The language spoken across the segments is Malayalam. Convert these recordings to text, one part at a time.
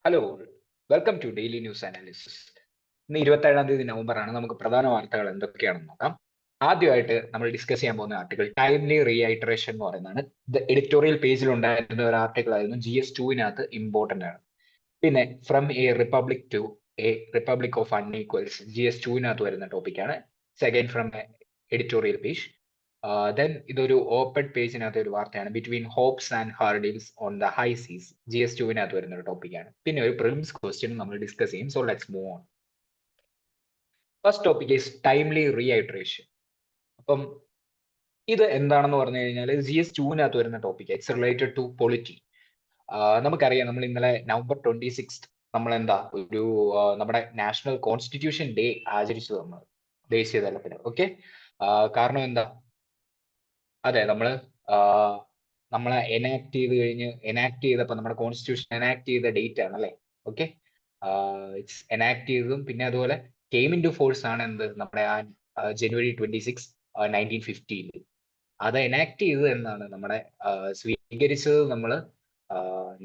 Hello, welcome to daily news analysis. ഇന്ന് 27 നവംബറാണ്. നമുക്ക് പ്രധാന വാർത്തകൾ എന്തൊക്കെയാണെന്ന് നോക്കാം. ആദ്യമായിട്ട് നമ്മൾ ഡിസ്കസ് ചെയ്യാൻ പോകുന്ന ആർട്ടിക്കിൾ ടൈംലി റീഐറ്ററേഷൻ എന്ന് പറയുന്നതാണ്. ഇത് എഡിറ്റോറിയൽ പേജിൽ ഉണ്ടായിരുന്ന ഒരു ആർട്ടിക്കിൾ ആയിരുന്നു. GS2 ഇമ്പോർട്ടന്റ് ആണ്. പിന്നെ from a republic to a republic of unequals GS2 വരുന്ന ടോപ്പിക്കാണ്. Second from editorial page. Then ഇതൊരു ഓപ്പൺ പേജിനകത്ത് ഒരു വാർത്തയാണ്. Between hopes and hurdles on the high seas GS2 വരുന്ന ഒരു ടോപ്പിക്കാണ്. പിന്നെ ഒരു പ്രിലിംസ് ക്വസ്റ്റ്യൻ നമ്മൾ ഡിസ്കസ് ചെയ്യും. So let's move on. First topic is timely reiteration. അപ്പം ഇത് എന്താണെന്ന് പറഞ്ഞു കഴിഞ്ഞാൽ GS2 വരുന്ന topic. It's related to polity. നമുക്കറിയാം, നമ്മൾ ഇന്നലെ November 26 നമ്മൾ എന്താ ഒരു നമ്മുടെ നാഷണൽ കോൺസ്റ്റിറ്റ്യൂഷൻ ഡേ ആചരിച്ചു നമ്മൾ ദേശീയ തലത്തിൽ. ഓക്കെ, കാരണം എന്താ, അതെ നമ്മളെ എനാക്ട് ചെയ്തപ്പോൾ നമ്മുടെ കോൺസ്റ്റിറ്റ്യൂഷൻ എനാക്ട് ചെയ്ത ഡേറ്റ് ആണ് അല്ലേ. ഓക്കെ, ഇറ്റ്സ് എനാക്ട് ചെയ്തതും പിന്നെ അതുപോലെ കെയിം ഇൻ ടു ഫോഴ്സ് ആണ് എന്ത് നമ്മുടെ January 26, 1950. അത് എനാക്ട് ചെയ്തത് എന്നാണ് നമ്മുടെ സ്വീകരിച്ചത് നമ്മൾ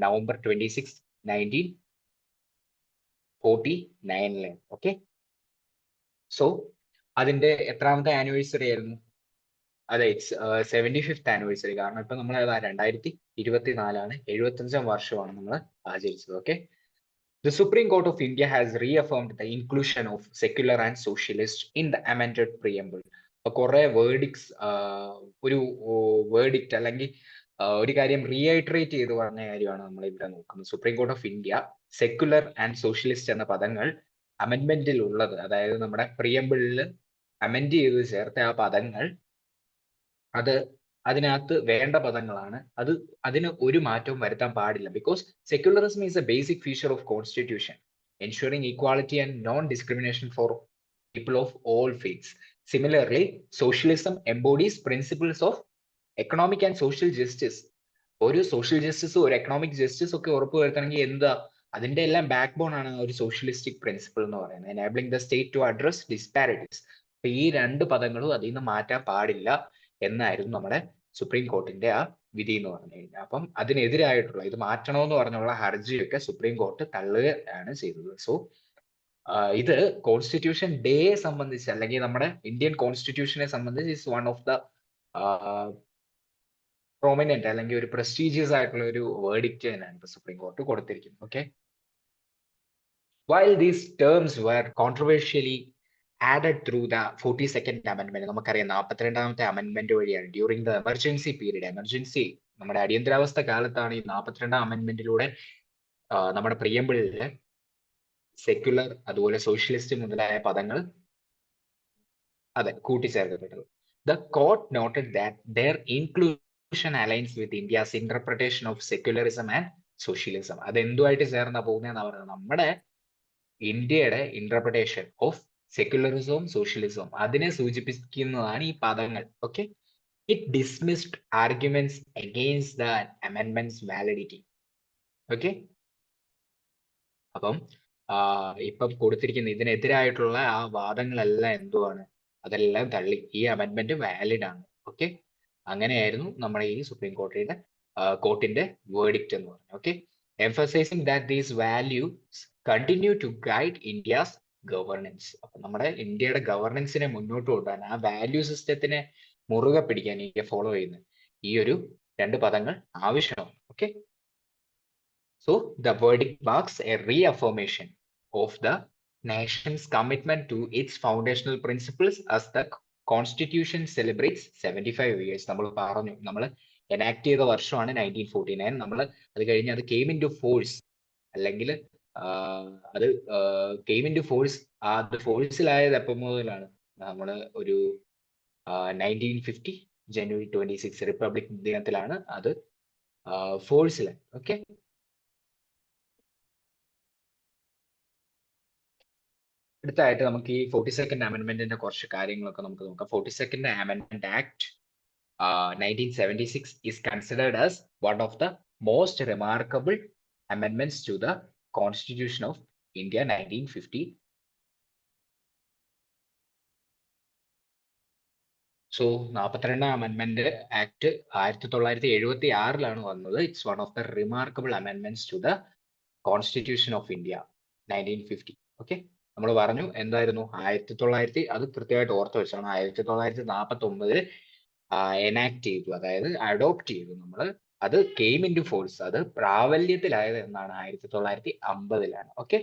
November 26, 1949. ഓക്കെ, സോ അതിന്റെ എത്രാമത്തെ ആനിവേഴ്സറി ആയിരുന്നു? അതെ, ഇറ്റ്സ് 75th ആനിവേഴ്സറി. കാരണം ഇപ്പൊ നമ്മൾ 2024 75ാം വർഷമാണ് നമ്മൾ ആചരിച്ചത്. Okay, the supreme court of India has reaffirmed the inclusion of secular and socialist in the amended preamble. കുറെ ഒരു വേർഡിക്റ്റ് അല്ലെങ്കിൽ ഒരു കാര്യം റീഐട്രേറ്റ് ചെയ്ത് പറഞ്ഞ കാര്യമാണ് നമ്മൾ ഇവിടെ നോക്കുന്നത്. Supreme court of India secular and socialist എന്ന പദങ്ങൾ അമെൻമെന്റിൽ ഉള്ളത്, അതായത് നമ്മുടെ പ്രിയമ്പിളിൽ അമെൻഡ് ചെയ്ത് ചേർത്ത ആ പദങ്ങൾ അതിനകത്ത് വേണ്ട പദങ്ങളാണ്. അതിന് ഒരു മാറ്റവും വരുത്താൻ പാടില്ല. Because secularism is a basic feature of constitution, ensuring equality and non discrimination for people of all faiths. Similarly, socialism embodies principles of economic and social justice. ഒരു സോഷ്യൽ ജസ്റ്റിസ് ഒരു എക്കണോമിക് ജസ്റ്റിസ് ഒക്കെ ഉറപ്പുവരുത്തണമെങ്കിൽ എന്താ, അതിന്റെ എല്ലാം ബാക്ക് ബോൺ ആണ് ഒരു സോഷ്യലിസ്റ്റിക് പ്രിൻസിപ്പിൾ എന്ന് പറയുന്നത്. Enabling the state to address disparities. അപ്പൊ ഈ രണ്ട് പദങ്ങളും അതിൽ നിന്ന് മാറ്റാൻ പാടില്ല എന്നായിരുന്നു നമ്മുടെ സുപ്രീം കോർട്ടിന്റെ ആ വിധി എന്ന് പറഞ്ഞു കഴിഞ്ഞാൽ. അപ്പം അതിനെതിരായിട്ടുള്ള ഇത് മാറ്റണമെന്ന് പറഞ്ഞുള്ള ഹർജിയൊക്കെ സുപ്രീം കോർട്ട് തള്ളുകയാണ് ചെയ്തത്. സോ ഇത് കോൺസ്റ്റിറ്റ്യൂഷൻ ഡേയെ സംബന്ധിച്ച് അല്ലെങ്കിൽ നമ്മുടെ ഇന്ത്യൻ കോൺസ്റ്റിറ്റ്യൂഷനെ സംബന്ധിച്ച് is one of the prominent അല്ലെങ്കിൽ ഒരു പ്രസ്റ്റീജിയസ് ആയിട്ടുള്ള ഒരു വേർഡിക്റ്റ് തന്നെയാണ് ഇപ്പൊ സുപ്രീം കോർട്ട് കൊടുത്തിരിക്കുന്നത്. Okay, while these terms were controversially added through the 42nd amendment, നമുക്കറിയാം 42ാമത്തെ അമെന്റ്മെന്റ് വഴിയാണ് during the emergency period. Emergency നമ്മുടെ അടിയന്തരാവസ്ഥ കാലത്താണ് ഈ 42ാം അമെന്റ്മെന്റിലൂടെ നമ്മുടെ പ്രിയമ്പിളിലെ സെക്യുലർ അതുപോലെ സോഷ്യലിസ്റ്റ് മുതലായ പദങ്ങൾ കൂട്ടിച്ചേർക്കപ്പെട്ടത്. The court noted that their inclusion aligns with India's interpretation of secularism and socialism. അതെന്തുമായിട്ട് ചേർന്നാ പോകുന്നതെന്നാ പറയുന്നത്, നമ്മുടെ ഇന്ത്യയുടെ ഇന്റർപ്രിട്ടേഷൻ ഓഫ് സെക്യുലറിസവും സോഷ്യലിസവും അതിനെ സൂചിപ്പിക്കുന്നതാണ് ഈ പദങ്ങൾ. Okay, it dismissed arguments against the amendments validity. Okay, അപ്പം ഇപ്പം കൊടുത്തിരിക്കുന്ന ഇതിനെതിരായിട്ടുള്ള ആ വാദങ്ങളെല്ലാം എന്തുവാണ്, അതെല്ലാം തള്ളി. ഈ അമെൻഡ്മെന്റ് വാലിഡ് ആണ്. ഓക്കെ, അങ്ങനെയായിരുന്നു നമ്മുടെ ഈ സുപ്രീം കോർട്ടിന്റെ വേർഡിക്റ്റ് എന്ന് പറഞ്ഞു. Okay, emphasising that these values continue to guide India's governance. അപ്പൊ നമ്മുടെ ഇന്ത്യയുടെ ഗവർണൻസിനെ മുന്നോട്ട് കൊണ്ടുപോകാൻ ആ വാല്യൂ സിസ്റ്റത്തിനെ മുറുകെ പിടിക്കാൻ ഇന്ത്യ ഫോളോ ചെയ്യുന്ന ഈ ഒരു രണ്ട് പദങ്ങൾ ആവശ്യമാണ്. Okay, so the verdict marks a reaffirmation of the nation's commitment to its foundational principles as the constitution celebrates 75 years. നമ്മൾ പറഞ്ഞു, നമ്മൾ എനാക്ട് ചെയ്ത വർഷമാണ് 1949. നമ്മൾ അത് കഴിഞ്ഞ് അത് കെയിം ഇൻ ടു ഫോഴ്സ് അല്ലെങ്കിൽ അത് കെയിം ഇൻ ടു ഫോഴ്സ് അത് ഫോഴ്സിലായത് എപ്പം മുതലാണ്? നമ്മൾ ഒരു 1950 January 26 റിപ്പബ്ലിക് ദിനത്തിലാണ് അത് ഫോഴ്സിലായത്. ഓക്കെ, അടുത്തായിട്ട് നമുക്ക് ഈ 42nd അമെന്റ്മെന്റിന്റെ കുറച്ച് കാര്യങ്ങളൊക്കെ നമുക്ക് നോക്കാം. 42nd Amendment Act 1976 is considered as one of the most remarkable amendments to the Constitution of India 1950. So 42ാം അമെന്റ്മെന്റ് ആക്ട് 1976 വന്നത്. It's one of the remarkable amendments to the constitution of India 1950. Okay, നമ്മൾ പറഞ്ഞു എന്തായിരുന്നു 1900, അത് കൃത്യമായിട്ട് ഓർത്ത് വെച്ചാണ്. 1949 എനാക്ട് ചെയ്തു, അതായത് അഡോപ്റ്റ് ചെയ്തു നമ്മൾ. അത് കെയിം ഇൻ ടു ഫോഴ്സ്, അത് പ്രാബല്യത്തിലായത് എന്നാണ് 1950. ഓക്കെ,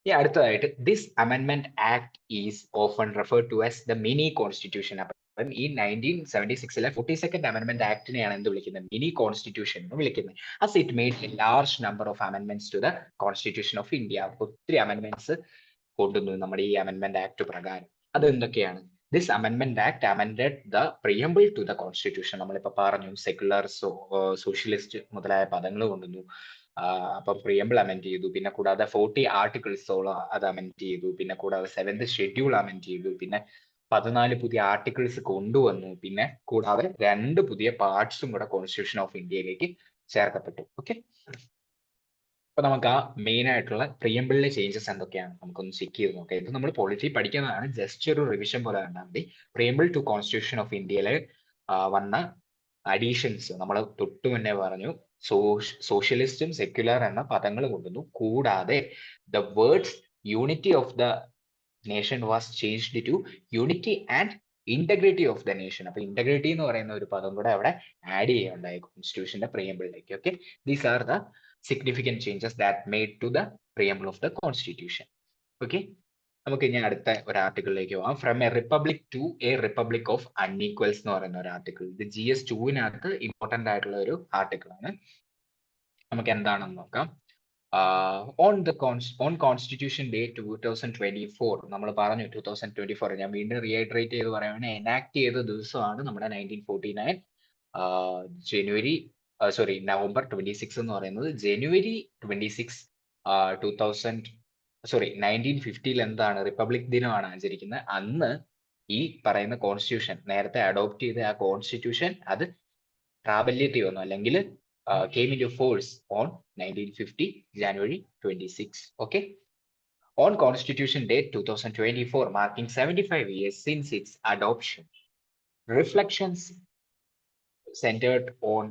ഈ അടുത്തതായിട്ട് ദിസ് അമെൻമെന്റ് act is often referred to as the mini constitution. അപ്പം ഈ 1976 42nd അമെൻമെന്റ് ആക്ടിനെയാണ് എന്ത് വിളിക്കുന്നത്? മിനി കോൺസ്റ്റിറ്റ്യൂഷൻ എന്ന് വിളിക്കുന്നത്. As it made a large number of അമെൻമെന്റ്സ് to the constitution of India. ഒത്തിരി അമെൻമെന്റ്സ് കൊണ്ടുവന്നു നമ്മുടെ ഈ അമെൻമെന്റ് ആക്ട് പ്രകാരം. അത് എന്തൊക്കെയാണ്? ദിസ് അമെൻമെന്റ് act amended the preamble to the constitution. നമ്മളിപ്പോ പറഞ്ഞു സെക്യുലർ, സോഷ്യലിസ്റ്റ് മുതലായ പദങ്ങൾ കൊണ്ടുവന്നു. അപ്പൊ പ്രിയമ്പിൾ അമെൻഡ് ചെയ്തു. പിന്നെ കൂടാതെ 40 ആർട്ടിക്കിൾസോളം അത് അമെൻഡ് ചെയ്തു. പിന്നെ കൂടാതെ 7th ഷെഡ്യൂൾ അമെൻഡ് ചെയ്തു. പിന്നെ 14 പുതിയ ആർട്ടിക്കിൾസ് കൊണ്ടുവന്നു. പിന്നെ കൂടാതെ 2 പുതിയ പാർട്സും കൂടെ കോൺസ്റ്റിറ്റ്യൂഷൻ ഓഫ് ഇന്ത്യയിലേക്ക് ചേർക്കപ്പെട്ടു. ഓക്കെ, അപ്പൊ നമുക്ക് ആ മെയിൻ ആയിട്ടുള്ള പ്രിയമ്പിളിലെ ചേഞ്ചസ് എന്തൊക്കെയാണ് നമുക്കൊന്ന് ചെക്ക് ചെയ്ത് നോക്കാം. ഇത് നമ്മൾ പോളിറ്റി പഠിക്കുന്നതാണ്, ജസ്റ്റ് ഒരു റിവിഷൻ പോലെ കണ്ടാൽ മതി. പ്രിയമ്പിൾ ടു കോൺസ്റ്റിറ്റ്യൂഷൻ ഓഫ് ഇന്ത്യയിലെ വന്ന അഡീഷൻസ് നമ്മൾ തൊട്ടു മുന്നേ പറഞ്ഞു. സോഷ്യലിസ്റ്റും സെക്യുലർ എന്ന പദങ്ങൾ കൊണ്ടുവന്നു. കൂടാതെ the words unity of the nation was changed to unity and integrity of the nation. അപ്പൊ ഇന്റഗ്രിറ്റി എന്ന് പറയുന്ന ഒരു പദം കൂടെ അവിടെ ആഡ് ചെയ്യുകയുണ്ടായി കോൺസ്റ്റിറ്റ്യൂഷന്റെ പ്രിയമ്പിളിലേക്ക്. Okay, these are the significant changes that made to the preamble of the constitution. Okay, നമുക്ക് ഇനി അടുത്ത ഒരു ആർട്ടിക്കിളിലേക്ക് പോകാം. From a republic to a republic of unequals എന്ന് പറയുന്ന ഒരു ആർട്ടിക്കിൾ. ഇത് GS2 ഇമ്പോർട്ടന്റ് ആയിട്ടുള്ള ഒരു ആർട്ടിക്കിൾ ആണ്. നമുക്ക് എന്താണെന്ന് നോക്കാം. ഓൺ കോൺസ്റ്റിറ്റ്യൂഷൻ ഡേ 2024, നമ്മൾ പറഞ്ഞു 2024, ഞാൻ വീണ്ടും റീഐറ്ററേറ്റ് ചെയ്ത് പറയുകയാണ്, എനാക്ട് ചെയ്ത ദിവസമാണ് നമ്മുടെ 1949 നവംബർ 26 എന്ന് പറയുന്നത്. ജനുവരി 26 1950 എന്താണ് റിപ്പബ്ലിക് ദിനമാണ് ആചരിക്കുന്നത്. അന്ന് ഈ പറയുന്ന കോൺസ്റ്റിറ്റ്യൂഷൻ, നേരത്തെ അഡോപ്റ്റ് ചെയ്ത ആ കോൺസ്റ്റിറ്റ്യൂഷൻ, അത് പ്രാബല്യത്തിൽ വന്നു, അല്ലെങ്കിൽ came into force on 1950 January 26. Okay, on Constitution Day 2024, marking 75 years since its adoption, reflections centered on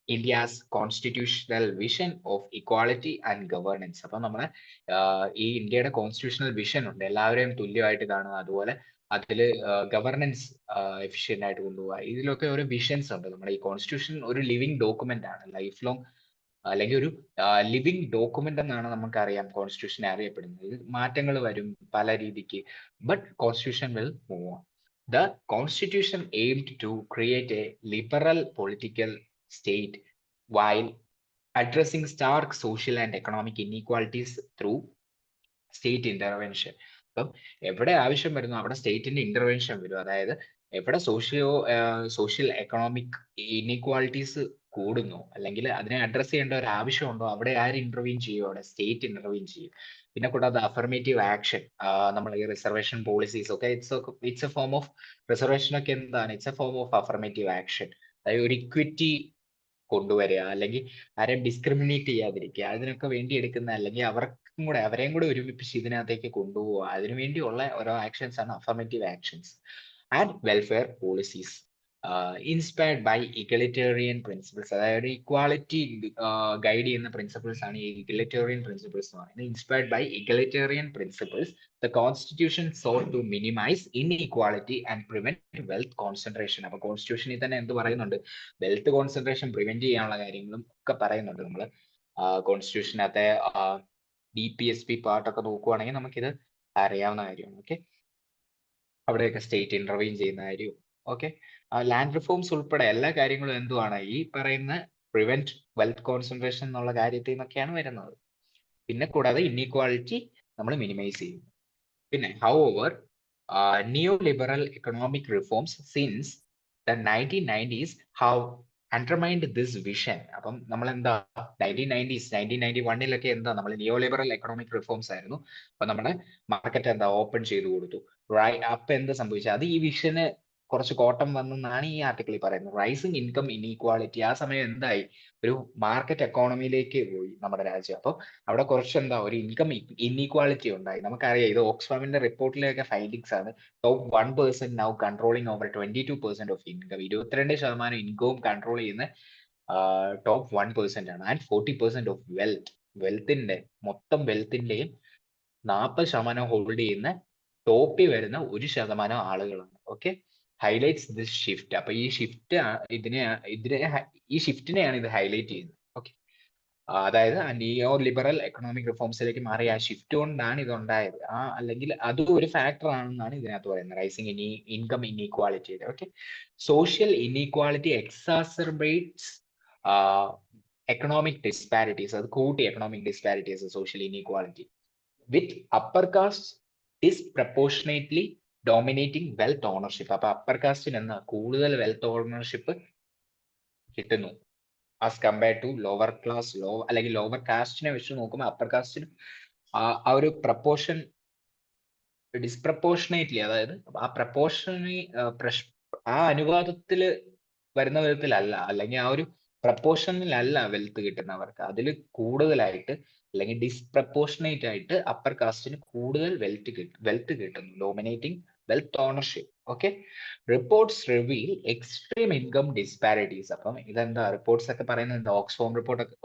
India's constitutional vision of equality and governance. അപ്പൊ നമ്മളെ ഈ ഇന്ത്യയുടെ കോൺസ്റ്റിറ്റ്യൂഷണൽ വിഷൻ ഉണ്ട്, എല്ലാവരെയും തുല്യമായിട്ട് കാണുക, അതുപോലെ അതിൽ ഗവർണൻസ് എഫിഷ്യന്റ് ആയിട്ട് കൊണ്ടുപോകുക. ഇതിലൊക്കെ ഓരോ വിഷൻസ് ഉണ്ട്. നമ്മുടെ ഈ കോൺസ്റ്റിറ്റ്യൂഷൻ ഒരു ലിവിങ് ഡോക്യുമെന്റ് ആണ്, ലൈഫ് ലോങ്, അല്ലെങ്കിൽ ഒരു ലിവിങ് ഡോക്യുമെന്റ് എന്നാണ് നമുക്കറിയാം കോൺസ്റ്റിറ്റ്യൂഷൻ അറിയപ്പെടുന്നത്. ഇത് മാറ്റങ്ങൾ വരും പല രീതിക്ക്, but constitution will move on. The Constitution aimed to create a liberal political state while addressing stark social and economic inequalities through state intervention. അപ്പം എവിടെ ആവശ്യം വരുന്നു അവിടെ സ്റ്റേറ്റിന്റെ ഇന്റർവെൻഷൻ വരും. അതായത് എവിടെ സോഷ്യൽ എക്കണോമിക് ഇനീക്വാളിറ്റീസ് കൂടുന്നു, അല്ലെങ്കിൽ അതിനെ അഡ്രസ് ചെയ്യേണ്ട ഒരു ആവശ്യമുണ്ടോ, അവിടെ ആര് ഇന്റർവീൻ ചെയ്യും? അവിടെ സ്റ്റേറ്റ് ഇന്റർവീൻ ചെയ്യും. പിന്നെ കൂടാതെ അഫർമേറ്റീവ് ആക്ഷൻ, നമ്മൾ ഈ റിസർവേഷൻ പോളിസീസ് ഒക്കെ it's A form of reservation ഒക്കെ എന്താണ്? It's A form of affirmative action. അതായത് ഒരു ഇക്വിറ്റി കൊണ്ടുവരിക, അല്ലെങ്കിൽ ആരെയും ഡിസ്ക്രിമിനേറ്റ് ചെയ്യാതിരിക്കുക, അതിനൊക്കെ വേണ്ടി എടുക്കുന്ന, അല്ലെങ്കിൽ അവരെയും കൂടെ ഒരുമിപ്പിച്ച് ഇതിനകത്തേക്ക് കൊണ്ടുപോവുക, അതിനുവേണ്ടിയുള്ള ഓരോ ആക്ഷൻസ് ആണ് affirmative actions. And welfare policies inspired by egalitarian principles. അതായത് ഇക്വാളിറ്റി ഗൈഡ് ചെയ്യുന്ന പ്രിൻസിപ്പിൾസ് ആണ് ഈ ഇക്വലിറ്റേറിയൻ പ്രിൻസിപ്പിൾസ് എന്ന് പറയുന്നത്. Inspired by egalitarian principles, the constitution sought to minimise inequality and prevent wealth concentration. അപ്പൊ കോൺസ്റ്റിറ്റ്യൂഷനിൽ തന്നെ എന്ത് പറയുന്നുണ്ട്? വെൽത്ത് കോൺസെൻട്രേഷൻ പ്രിവെന്റ് ചെയ്യാനുള്ള കാര്യങ്ങളും ഒക്കെ പറയുന്നുണ്ട്. നമ്മൾ കോൺസ്റ്റിറ്റ്യൂഷനകത്തെ DPSP പാർട്ടൊക്കെ നോക്കുവാണെങ്കിൽ നമുക്കിത് അറിയാവുന്ന കാര്യമാണ്. ഓക്കെ, അവിടെയൊക്കെ സ്റ്റേറ്റ് ഇന്റർവീൻ ചെയ്യുന്ന കാര്യവും ഓക്കെ, ലാൻഡ് റിഫോംസ് ഉൾപ്പെടെ എല്ലാ കാര്യങ്ങളും എന്തുവാണ്? ഈ പറയുന്ന പ്രിവെന്റ് വെൽത്ത് കോൺസെൻട്രേഷൻ എന്നുള്ള കാര്യത്തിൽ നിന്നൊക്കെയാണ് വരുന്നത്. പിന്നെ കൂടാതെ ഇൻഇക്വാളിറ്റി നമ്മൾ മിനിമൈസ് ചെയ്യും. പിന്നെ however, neoliberal economic reforms since the 1990s have undermined this vision. അപ്പം നമ്മൾ എന്താ 1991 എന്താ നിയോ ലിബറൽ എക്കണോമിക് റിഫോംസ് ആയിരുന്നു. അപ്പൊ നമ്മുടെ മാർക്കറ്റ് എന്താ ഓപ്പൺ ചെയ്തു കൊടുത്തു. അപ്പൊ എന്താ സംഭവിച്ചത്? അത് ഈ വിഷന് കുറച്ച് കോട്ടം വന്നെന്നാണ് ഈ ആർട്ടിക്കിളിൽ പറയുന്നത്. റൈസിങ് ഇൻകം ഇൻഇക്വാളിറ്റി, ആ സമയം എന്തായി? ഒരു മാർക്കറ്റ് എക്കോണമിയിലേക്ക് പോയി നമ്മുടെ രാജ്യം. അപ്പോൾ അവിടെ കുറച്ച് ഒരു ഇൻകം ഇൻഇക്വാളിറ്റി ഉണ്ടായി. നമുക്കറിയാം, ഇത് ഓക്സ്ഫാമിന്റെ റിപ്പോർട്ടിലെയൊക്കെ ഫൈൻഡിങ്സ് ആണ്. Top 1% now controlling over 22% of income. 22% ഇൻകവും കൺട്രോൾ ചെയ്യുന്ന ടോപ്പ് 1% ആണ്. ആൻഡ് 40% ഓഫ് വെൽത്തിന്റെ മൊത്തം വെൽത്തിന്റെയും 40% ഹോൾഡ് ചെയ്യുന്ന ടോപ്പിൽ വരുന്ന 1% ആളുകളാണ്. Okay, highlights this shift. അപ്പൊ ഈ ഷിഫ്റ്റ് ഈ ഷിഫ്റ്റിനെയാണ് ഇത് ഹൈലൈറ്റ് ചെയ്യുന്നത്. ഓക്കെ, അതായത് നിയോ ലിബറൽ എക്കണോമിക് റിഫോംസിലേക്ക് മാറിയ ആ ഷിഫ്റ്റ് കൊണ്ടാണ് ഇത് ഉണ്ടായത്. അല്ലെങ്കിൽ അതും ഒരു ഫാക്ടർ ആണെന്നാണ് ഇതിനകത്ത് പറയുന്നത്. Rising income inequality. Okay, social inequality exacerbates economic disparities. അത് കൂട്ടി economic disparities, social inequality with upper caste disproportionately dominating wealth ownership. അപ്പൊ അപ്പർ കാസ്റ്റിന് കൂടുതൽ വെൽത്ത് ഓണർഷിപ്പ് കിട്ടുന്നു as compare to lower class. അല്ലെങ്കിൽ ലോവർ കാസ്റ്റിനെ വെച്ച് നോക്കുമ്പോൾ അപ്പർ കാസ്റ്റിന് ആ ഒരു പ്രപ്പോർഷൻ ഡിസ്പ്രപ്പോർഷനേറ്റ്ലി, അതായത് ആ പ്രപ്പോർഷനെ ആ അനുപാതത്തിൽ വരുന്ന വിധത്തിലല്ല, അല്ലെങ്കിൽ ആ ഒരു പ്രപ്പോർഷനിലല്ല വെൽത്ത് കിട്ടുന്നവർക്ക്. അതിൽ കൂടുതലായിട്ട് അല്ലെങ്കിൽ ഡിസ്പ്രപ്പോർഷനേറ്റ് ആയിട്ട് അപ്പർ കാസ്റ്റിന് കൂടുതൽ വെൽത്ത് കിട്ടുന്നു, dominating wealth ownership. Okay, reports reveal extreme income disparities. അപ്പം ഇതെന്താ റിപ്പോർട്ട്സ് ഒക്കെ പറയുന്നത്?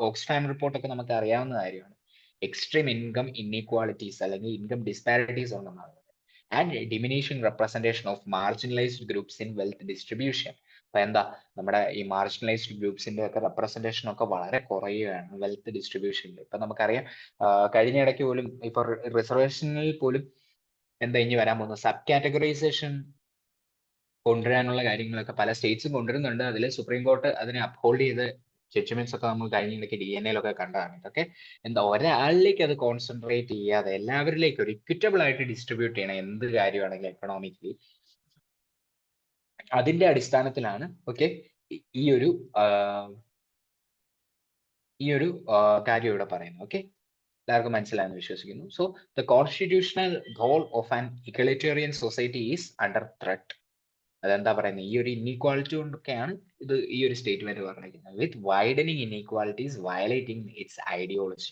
ഓക്സ്ഫാം റിപ്പോർട്ടൊക്കെ നമുക്ക് അറിയാവുന്ന കാര്യമാണ്. എക്സ്ട്രീം ഇൻകം ഇൻഇക്വാളിറ്റീസ് അല്ലെങ്കിൽ ഇൻകം ഡിസ്പാരിറ്റീസ് ഉണ്ടെന്നാണ്. And diminishing representation of marginalised groups in wealth distribution. അപ്പൊ എന്താ, നമ്മുടെ ഈ മാർജിനലൈസ്ഡ് ഗ്രൂപ്പ്സിന്റെ ഒക്കെ റെപ്രസെന്റേഷൻ ഒക്കെ വളരെ കുറയുകയാണ് വെൽത്ത് ഡിസ്ട്രിബ്യൂഷനിൽ. ഇപ്പൊ നമുക്കറിയാം, കഴിഞ്ഞ ഇടയ്ക്ക് പോലും ഇപ്പൊ റിസർവേഷനിൽ പോലും എന്താ ഇനി വരാൻ പോകുന്നത്, സബ് കാറ്റഗറൈസേഷൻ കൊണ്ടുവരാനുള്ള കാര്യങ്ങളൊക്കെ പല സ്റ്റേറ്റ്സും കൊണ്ടുവരുന്നുണ്ട്. അതിൽ സുപ്രീം കോർട്ട് അതിനെ അപ്ഹോൾഡ് ചെയ്ത് ജഡ്ജ്മെന്റ്സ് ഒക്കെ നമ്മൾ കഴിഞ്ഞ ഇടയ്ക്ക് DNA കണ്ടതാണ്. ഇതൊക്കെ എന്താ, ഒരാളിലേക്ക് അത് കോൺസെൻട്രേറ്റ് ചെയ്യാതെ എല്ലാവരിലേക്കും ഒരു ഇക്വിറ്റബിൾ ആയിട്ട് ഡിസ്ട്രിബ്യൂട്ട് ചെയ്യണം എന്ത് കാര്യമാണെങ്കിലും എക്കണോമിക്കലി. അതിന്റെ അടിസ്ഥാനത്തിലാണ് ഓക്കെ ഈ ഒരു കാര്യം ഇവിടെ പറയുന്നത്. ഓക്കെ, എല്ലാവർക്കും മനസ്സിലായെന്ന് വിശ്വസിക്കുന്നു. So the constitutional goal of an egalitarian society is under threat. അതെന്താ പറയുന്നത്, ഈ ഒരു ഇൻഇക്വാളിറ്റി കൊണ്ടൊക്കെയാണ് ഇത് ഈ ഒരു സ്റ്റേറ്റ്മെന്റ് പറഞ്ഞിരിക്കുന്നത്. With widening inequalities violating its ideology.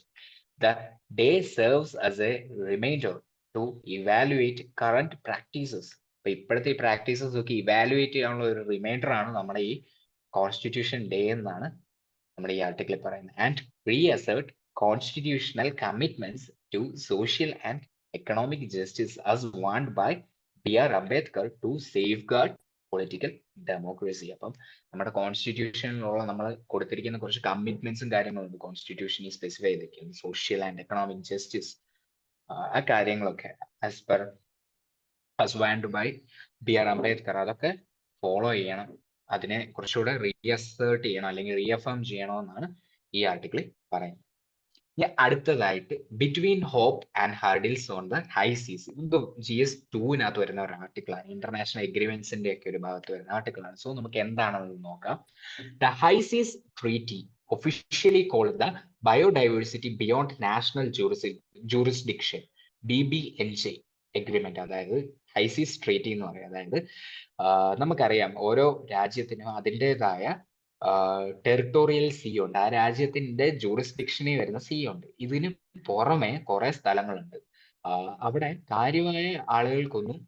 The day serves as a reminder to evaluate current practices. അപ്പൊ ഇപ്പോഴത്തെ ഈ പ്രാക്ടീസസ് ഒക്കെ ഇവാലുവേറ്റ് ചെയ്യാനുള്ള ഒരു റിമൈൻഡർ ആണ് നമ്മുടെ ഈ കോൺസ്റ്റിറ്റ്യൂഷൻ ഡേ എന്നാണ് നമ്മുടെ ഈ ആർട്ടിക്കിളിൽ പറയുന്നത്. And reassert constitutional commitments to social and economic justice as want by B.R. Ambedkar to safeguard political democracy. അപ്പം നമ്മുടെ കോൺസ്റ്റിറ്റ്യൂഷനിലുള്ള നമ്മൾ കൊടുത്തിരിക്കുന്ന കുറച്ച് കമ്മിറ്റ്മെന്റ്സും കാര്യങ്ങളുണ്ട്. കോൺസ്റ്റിറ്റ്യൂഷനിൽ സ്പെസിഫൈ ചെയ്തിരിക്കുന്നത് സോഷ്യൽ ആൻഡ് എക്കണോമിക് ജസ്റ്റിസ്, ആ കാര്യങ്ങളൊക്കെ as want by B.R. Ambedkar, അതൊക്കെ ഫോളോ ചെയ്യണം. അതിനെ കുറച്ചുകൂടെ റീഅസേർട്ട് ചെയ്യണം അല്ലെങ്കിൽ റീഅഫേം ചെയ്യണമെന്നാണ് ഈ ആർട്ടിക്കിളിൽ പറയുന്നത്. അടുത്തതായിട്ട് between hope and hurdles on the high seas. ഇത് GS2 വരുന്ന ഒരു ആർട്ടിക്കിളാണ്. ഇന്റർനാഷണൽ എഗ്രിമെന്റ്സിന്റെ ഒക്കെ ഒരു ഭാഗത്ത് വരുന്ന ആർട്ടിക്കിളാണ്. സോ നമുക്ക് എന്താണെന്ന് നോക്കാം. The high seas treaty officially called the biodiversity beyond national jurisdiction BBNJ agreement. അതായത് ഹൈ സീസ് ട്രീറ്റി എന്ന് പറയും. അതായത് നമുക്കറിയാം ഓരോ രാജ്യത്തിനും അതിൻ്റെതായ ടെറിട്ടോറിയൽ സീ ഉണ്ട്. ആ രാജ്യത്തിന്റെ ജൂറിസ്ഡിക്ഷനിൽ വരുന്ന സീ ഉണ്ട്. ഇതിന് പുറമെ കുറെ സ്ഥലങ്ങളുണ്ട്. അവിടെ കാര്യമായ ആളുകൾക്കൊന്നും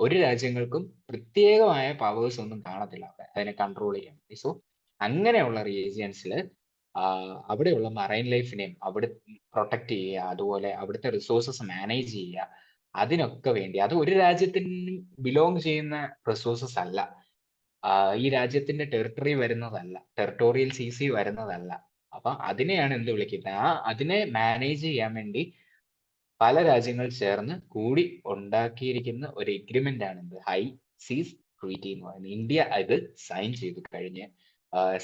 ഒരു രാജ്യങ്ങൾക്കും പ്രത്യേകമായ പവേഴ്സ് ഒന്നും കാണത്തില്ല അവിടെ അതിനെ കൺട്രോൾ ചെയ്യാൻ. സോ അങ്ങനെയുള്ള റീജിയൻസിൽ അവിടെയുള്ള മറൈൻ ലൈഫിനെയും അവിടെ പ്രൊട്ടക്ട് ചെയ്യുക, അതുപോലെ അവിടുത്തെ റിസോഴ്സസ് മാനേജ് ചെയ്യുക, അതിനൊക്കെ വേണ്ടി. അത് ഒരു രാജ്യത്തിന് ബിലോങ് ചെയ്യുന്ന റിസോഴ്സസ് അല്ല, ഈ രാജ്യത്തിന്റെ ടെറിട്ടറി വരുന്നതല്ല, ടെറിട്ടോറിയൽ CC വരുന്നതല്ല. അപ്പൊ അതിനെയാണ് എന്ത് വിളിക്കുന്നത്, അതിനെ മാനേജ് ചെയ്യാൻ വേണ്ടി പല രാജ്യങ്ങൾ ചേർന്ന് കൂടി ഉണ്ടാക്കിയിരിക്കുന്ന ഒരു എഗ്രിമെന്റ് ആണ് എന്ത്, ഹൈ സീസ് ട്രീറ്റി എന്ന് പറയുന്നത്. ഇന്ത്യ ഇത് സൈൻ ചെയ്തു കഴിഞ്ഞ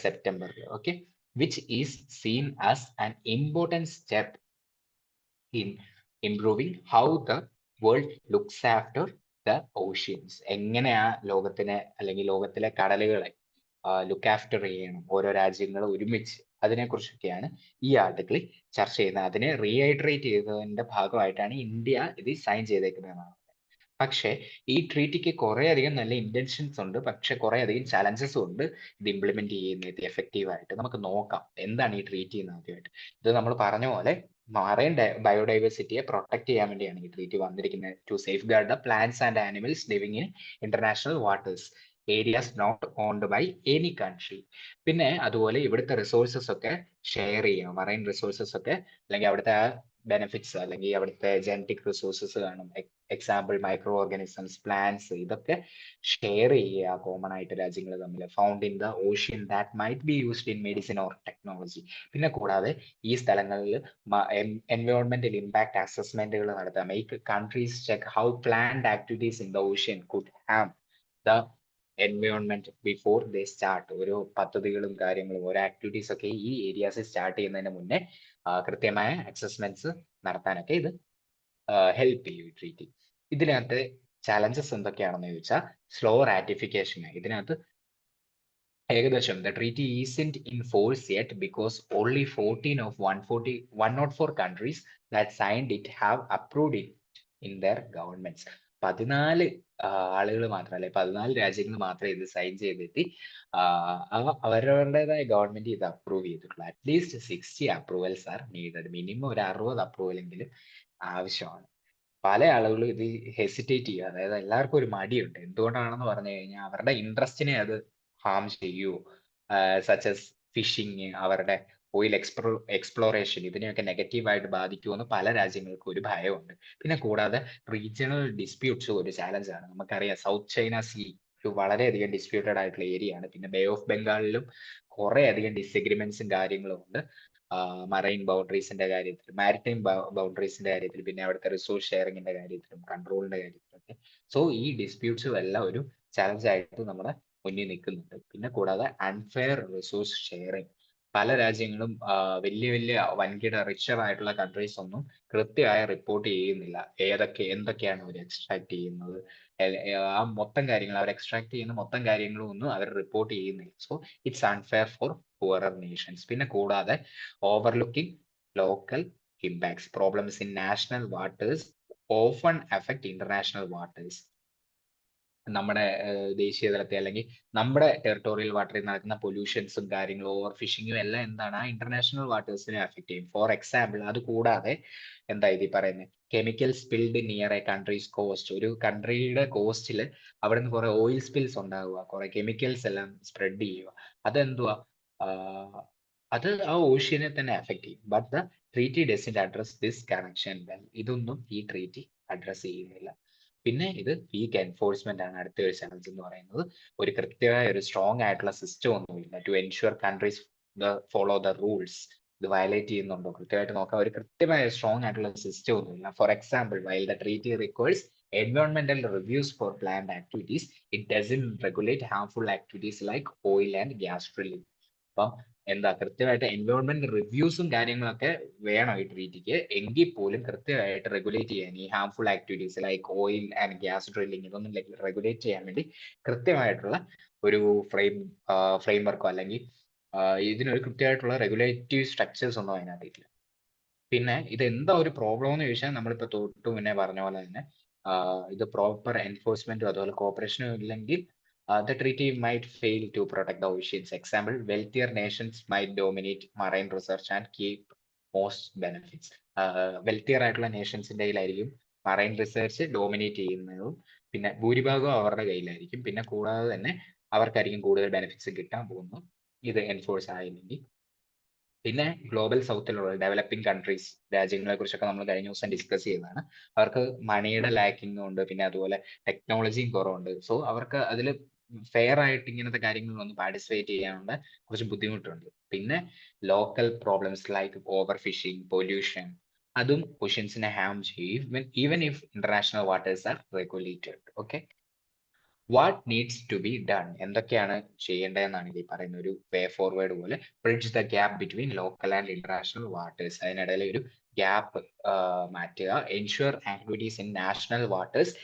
സെപ്റ്റംബറിൽ. Okay, which is seen as an important step in improving how the world looks after the oceans. എങ്ങനെയാ ലോകത്തിനെ അല്ലെങ്കിൽ ലോകത്തിലെ കടലുകളെ ലുക്ക് ആഫ്റ്റർ ചെയ്യണം ഓരോ രാജ്യങ്ങൾ ഒരുമിച്ച്, അതിനെക്കുറിച്ചൊക്കെയാണ് ഈ ആർട്ടിക്കിളിൽ ചർച്ച ചെയ്യുന്നത്. അതിനെ റീഹൈഡ്രേറ്റ് ചെയ്തതിന്റെ ഭാഗമായിട്ടാണ് ഇന്ത്യ ഇത് സൈൻ ചെയ്തേക്കുന്നതെന്നാണ്. പക്ഷേ ഈ ട്രീറ്റിക്ക് കുറേയധികം നല്ല ഇന്റൻഷൻസ് ഉണ്ട്, പക്ഷെ കുറേയധികം ചലഞ്ചസും ഉണ്ട് ഇത് ഇംപ്ലിമെന്റ് ചെയ്യുന്നത് എഫക്റ്റീവ് ആയിട്ട്. നമുക്ക് നോക്കാം എന്താണ് ഈ ട്രീറ്റി എന്ന് ആദ്യമായിട്ട്. ഇത് നമ്മൾ പറഞ്ഞ പോലെ മറൈൻ ബയോഡൈവേഴ്സിറ്റിയെ പ്രൊട്ടക്ട് ചെയ്യാൻ വേണ്ടിയാണ് ഈ ട്രീറ്റി വന്നിരിക്കുന്നത്. To safeguard the plants and animals living in international waters. Areas not owned by any country. പിന്നെ അതുപോലെ ഇവിടുത്തെ റിസോഴ്സസ് ഒക്കെ ഷെയർ ചെയ്യാം, മറൈൻ റിസോഴ്സസ് ഒക്കെ, അല്ലെങ്കിൽ അവിടുത്തെ ആ ബെനിഫിറ്റ്സ്, അല്ലെങ്കിൽ അവിടുത്തെ ജനറ്റിക് റിസോഴ്സസ് കാണും, എക്സാമ്പിൾ മൈക്രോ ഓർഗാനിസംസ്, പ്ലാന്റ്സ്, ഇതൊക്കെ ഷെയർ ചെയ്യുക കോമൺ ആയിട്ട് രാജ്യങ്ങൾ തമ്മിൽ. Found in the ocean that might be used in medicine or technology. പിന്നെ കൂടാതെ ഈ സ്ഥലങ്ങളിൽ എൻവയോൺമെന്റൽ ഇമ്പാക്ട് അസസ്മെന്റുകൾ നടത്താം. Make countries check how plant activities in the ocean could have the environment before they start. ഓരോ പദ്ധതികളും കാര്യങ്ങളും ഓരോ ആക്ടിവിറ്റീസ് ഒക്കെ ഈ ഏരിയാസിൽ സ്റ്റാർട്ട് ചെയ്യുന്നതിന് മുന്നേ കൃത്യമായ അസസ്മെന്റ്സ് നടത്താനൊക്കെ ഇത് ഹെൽപ്പ് ചെയ്യും ട്രീറ്റി. ഇതിനകത്ത് ചാലഞ്ചസ് എന്തൊക്കെയാണെന്ന് ചോദിച്ചാൽ, സ്ലോ റാറ്റിഫിക്കേഷൻ. ഇതിനകത്ത് ഏകദേശം the treaty isn't in force yet because only 14 of 104 countries that signed it have approved it in their governments. 14 ആളുകൾ മാത്രം, അല്ലെ 14 രാജ്യങ്ങൾ മാത്രമേ ഇത് സൈൻ ചെയ്തിട്ട് അവരവരുടേതായ ഗവൺമെന്റ് ഇത് അപ്രൂവ് ചെയ്തിട്ടുള്ളൂ. At least 60 approvals R needed. Minimum ഒരു 60 അപ്രൂവൽ എങ്കിലും ആവശ്യമാണ്. പല ആളുകളും ഇത് ഹെസിറ്റേറ്റ് ചെയ്യുക, അതായത് എല്ലാവർക്കും ഒരു മടിയുണ്ട്. എന്തുകൊണ്ടാണെന്ന് പറഞ്ഞു കഴിഞ്ഞാൽ അവരുടെ ഇൻട്രസ്റ്റിനെ അത് ഹാം ചെയ്യുമോ, സച്ചസ് ഫിഷിങ്, അവരുടെ ഓയിൽ എക്സ്പ്ലോറേഷൻ, ഇതിനെയൊക്കെ നെഗറ്റീവായിട്ട് ബാധിക്കുമെന്ന് പല രാജ്യങ്ങൾക്കും ഒരു ഭയമുണ്ട്. പിന്നെ കൂടാതെ റീജിയണൽ ഡിസ്പ്യൂട്ട്സ് ഒരു ചാലഞ്ചാണ്. നമുക്കറിയാം സൗത്ത് ചൈന സീ ഒരു വളരെയധികം ഡിസ്പ്യൂട്ടഡ് ആയിട്ടുള്ള ഏരിയ ആണ്. പിന്നെ ബേ ഓഫ് ബംഗാളിലും കുറെ അധികം ഡിസഗ്രിമെന്റ്സും കാര്യങ്ങളും ഉണ്ട്. മറൈൻ ബൗണ്ടറീസിന്റെ കാര്യത്തിൽ, മാരിടൈം ബൗണ്ടറീസിന്റെ കാര്യത്തിൽ, പിന്നെ അവിടുത്തെ റിസോഴ്സ് ഷെയറിങ്ങിന്റെ കാര്യത്തിലും കൺട്രോളിന്റെ കാര്യത്തിലൊക്കെ. സോ ഈ ഡിസ്പ്യൂട്ട്സും എല്ലാം ഒരു ചലഞ്ച് ആയിട്ട് നമ്മുടെ മുന്നിൽ നിൽക്കുന്നുണ്ട്. പിന്നെ കൂടാതെ അൺഫെയർ റിസോഴ്സ് ഷെയറിങ്. പല രാജ്യങ്ങളും വലിയ വലിയ വൻകിട റിച്ചർ ആയിട്ടുള്ള കൺട്രീസ് ഒന്നും കൃത്യമായി റിപ്പോർട്ട് ചെയ്യുന്നില്ല എന്തൊക്കെയാണ് അവർ എക്സ്ട്രാക്ട് ചെയ്യുന്നത്, ആ മൊത്തം കാര്യങ്ങൾ, അവർ എക്സ്ട്രാക്ട് ചെയ്യുന്ന മൊത്തം കാര്യങ്ങളും ഒന്നും അവർ റിപ്പോർട്ട് ചെയ്യുന്നില്ല. So it's unfair for poorer nations. പിന്നെ കൂടാതെ overlooking local impacts. Problems in national waters often affect international waters. നമ്മുടെ ദേശീയ തലത്തെ അല്ലെങ്കിൽ നമ്മുടെ ടെറിട്ടോറിയൽ വാട്ടറിൽ നടക്കുന്ന പൊല്യൂഷൻസും കാര്യങ്ങളും ഓവർ ഫിഷിങ്ങും എല്ലാം എന്താണ്, ആ ഇന്റർനാഷണൽ വാട്ടേഴ്സിനെ അഫക്ട് ചെയ്യും. ഫോർ എക്സാമ്പിൾ, അത് കൂടാതെ എന്താ ഇത് പറയുന്നത്, chemical spilled near A countries cost. ഒരു കൺട്രിയുടെ കോസ്റ്റിൽ അവിടെ നിന്ന് കുറെ ഓയിൽ സ്പിൽസ് ഉണ്ടാവുക, കുറെ കെമിക്കൽസ് എല്ലാം സ്പ്രെഡ് ചെയ്യുക. അതെന്തുവാ, അത് ആ ഓഷ്യനെ തന്നെ അഫക്ട് ചെയ്യും. But the treaty doesn't address this connection well. ഇതൊന്നും ഈ ട്രീറ്റി അഡ്രസ് ചെയ്യുന്നില്ല. പിന്നെ ഇത് വീക്ക് എൻഫോഴ്സ്മെന്റ് ആണ് അടുത്ത ഒരു ചലഞ്ച് എന്ന് പറയുന്നത്. ഒരു കൃത്യമായ ഒരു സ്ട്രോങ് ആയിട്ടുള്ള സിസ്റ്റം ഒന്നുമില്ല to ensure countries follow the rules. ഇത് വയലേറ്റ് ചെയ്യുന്നുണ്ടോ കൃത്യമായിട്ട് നോക്കാം. ഒരു കൃത്യമായ സ്ട്രോങ് ആയിട്ടുള്ള സിസ്റ്റം ഒന്നുമില്ല. For example, while the treaty requires environmental reviews for planned activities, it doesn't regulate harmful activities like oil and gas drilling. അപ്പം എന്താ, കൃത്യമായിട്ട് എൻവയോൺമെന്റ് റിവ്യൂസും കാര്യങ്ങളൊക്കെ വേണം ഈ ട്രീറ്റിക്ക്. എങ്കിൽ പോലും കൃത്യമായിട്ട് റെഗുലേറ്റ് ചെയ്യാൻ ഈ harmful activities like oil and gas drilling ഇതൊന്നും റെഗുലേറ്റ് ചെയ്യാൻ വേണ്ടി കൃത്യമായിട്ടുള്ള ഒരു ഫ്രെയിംവർക്കോ അല്ലെങ്കിൽ ഇതിനൊരു കൃത്യമായിട്ടുള്ള റെഗുലേറ്റീവ് സ്ട്രക്ചേഴ്സ് ഒന്നും അതിനകത്തില്ല. പിന്നെ ഇത് എന്താ ഒരു പ്രോബ്ലം എന്ന് ചോദിച്ചാൽ, നമ്മളിപ്പോ തൊട്ട് മുന്നേ പറഞ്ഞ പോലെ തന്നെ ഇത് പ്രോപ്പർ എൻഫോഴ്സ്മെന്റും അതുപോലെ കോപ്പറേഷനും ഇല്ലെങ്കിൽ the treaty might fail to protect the oceans. Example, wealthier nations might dominate marine research and keep most benefits. Wealthier ആയിട്ടുള്ള നേഷൻസിന്റെ കയ്യിലായിരിക്കും മറൈൻ റിസർച്ച് ഡോമിനേറ്റ് ചെയ്യുന്നതും, പിന്നെ ഭൂരിഭാഗവും അവരുടെ കയ്യിലായിരിക്കും. പിന്നെ കൂടാതെ തന്നെ അവർക്കായിരിക്കും കൂടുതൽ ബെനിഫിറ്റ്സ് കിട്ടാൻ പോകുന്നു ഇത് എൻഫോഴ്സ് ആയില്ലെങ്കിൽ. പിന്നെ ഗ്ലോബൽ സൗത്തിലുള്ള ഡെവലപ്പിംഗ് കൺട്രീസ് രാജ്യങ്ങളെ കുറിച്ചൊക്കെ നമ്മൾ കഴിഞ്ഞ ദിവസം ഡിസ്കസ് ചെയ്തതാണ്. അവർക്ക് മണിയുടെ ലാക്കിംഗ് ഉണ്ട്, പിന്നെ അതുപോലെ ടെക്നോളജിയും കുറവുണ്ട്. സോ അവർക്ക് അതിൽ ഫെയർ ആയിട്ട് ഇങ്ങനത്തെ കാര്യങ്ങളിലൊന്നും പാർട്ടിസിപ്പേറ്റ് ചെയ്യാനുള്ള കുറച്ച് ബുദ്ധിമുട്ടുണ്ട്. പിന്നെ local problems like overfishing, pollution, അതും ഓഷ്യൻസിനെ ഹാം ചെയ്യും even if international waters are regulated. Okay, what needs to be done, എന്തൊക്കെയാണ് ചെയ്യേണ്ടതെന്നാണ് ഈ പറയുന്ന ഒരു വേ ഫോർവേഡ് പോലെ. Bridge the gap between local and international waters. അതിനിടയിൽ ഒരു ഗ്യാപ്പ് മാറ്റുക. Ensure activities in national waters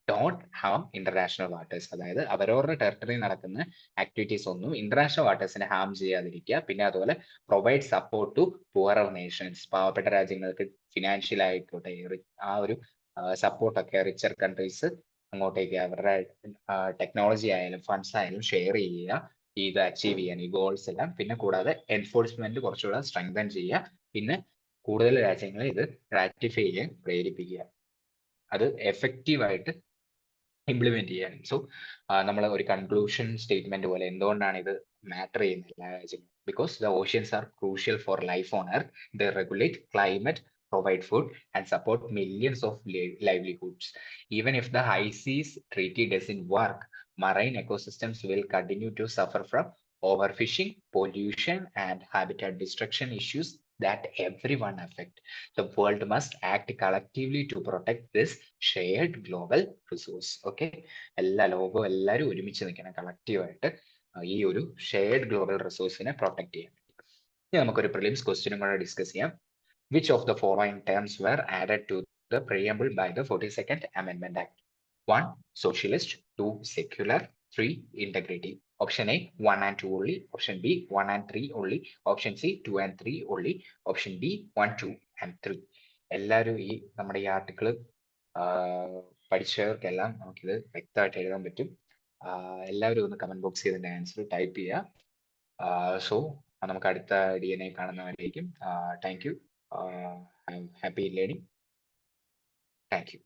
don't harm international waters. അതായത് അവരവരുടെ ടെറിട്ടറി നടക്കുന്ന ആക്ടിവിറ്റീസ് ഒന്നും ഇന്റർനാഷണൽ വാട്ടേഴ്സിനെ ഹാം ചെയ്യാതിരിക്കുക. പിന്നെ അതുപോലെ provide support to poorer nations. പാവപ്പെട്ട രാജ്യങ്ങൾക്ക് ഫിനാൻഷ്യൽ ആയിക്കോട്ടെ ആ ഒരു സപ്പോർട്ടൊക്കെ റിച്ചർ കൺട്രീസ് അങ്ങോട്ടേക്ക് അവരുടെ ടെക്നോളജി ആയാലും ഫണ്ട്സ് ആയാലും ഷെയർ ചെയ്യുക ഇത് അച്ചീവ് ചെയ്യാൻ ഈ ഗോൾസ് എല്ലാം. പിന്നെ കൂടാതെ എൻഫോഴ്സ്മെന്റ് കുറച്ചുകൂടെ സ്ട്രെങ്തൻ ചെയ്യുക. പിന്നെ കൂടുതൽ രാജ്യങ്ങളെ ഇത് റാറ്റിഫൈ ചെയ്യാൻ പ്രേരിപ്പിക്കുക. അത് എഫക്റ്റീവ് ആയിട്ട് ഇംപ്ലിമെന്റ് ചെയ്യാൻ. സോ നമ്മൾ ഒരു കൺക്ലൂഷൻ സ്റ്റേറ്റ്മെന്റ് പോലെ എന്തുകൊണ്ടാണ് ഇത് മാറ്റർ ചെയ്യുന്നത് എല്ലാ രാജ്യങ്ങളും? Because the oceans are crucial for life on earth. The regulate climate, provide food, and support millions of livelihoods. Even if the high seas treaty doesn't work, marine ecosystems will continue to suffer from overfishing, pollution, and habitat destruction issues that everyone affect. The world must act collectively to protect this shared global resource. Okay, എല്ലാ ലോകവും എല്ലാവരും ഒരുമിച്ച് നിൽക്കണം കളക്റ്റീവായിട്ട് ഈ ഒരു ഷെയർഡ് ഗ്ലോബൽ റിസോഴ്സിനെ പ്രൊട്ടക്ട് ചെയ്യാൻ. ഇനി നമുക്കൊരു പ്രിലിംസ് ക്വസ്റ്റ്യനും കൂടെ ഡിസ്കസ് ചെയ്യാം. Which of the following terms were added to the preamble by the 42nd Amendment Act? 1. Socialist. 2. Secular. 3. Integrity. Option A 1 and 2 only. Option B 1 and 3 only. Option C 2 and 3 only. Option D 1, 2 and 3. എല്ലാവരും ഈ നമ്മുടെ ഈ ആർട്ടിക്കിൾ പഠിച്ചവർക്കെല്ലാം നമുക്കിത് വ്യക്തമായിട്ട് എഴുതാൻ പറ്റും. എല്ലാവരും ഒന്ന് കമന്റ് ബോക്സ് ചെയ്തതിന്റെ ആൻസർ ടൈപ്പ് ചെയ്യുക. സോ നമുക്ക് അടുത്ത DNA കാണുന്നവരായിരിക്കും. Thank you. Happy learning. Thank you.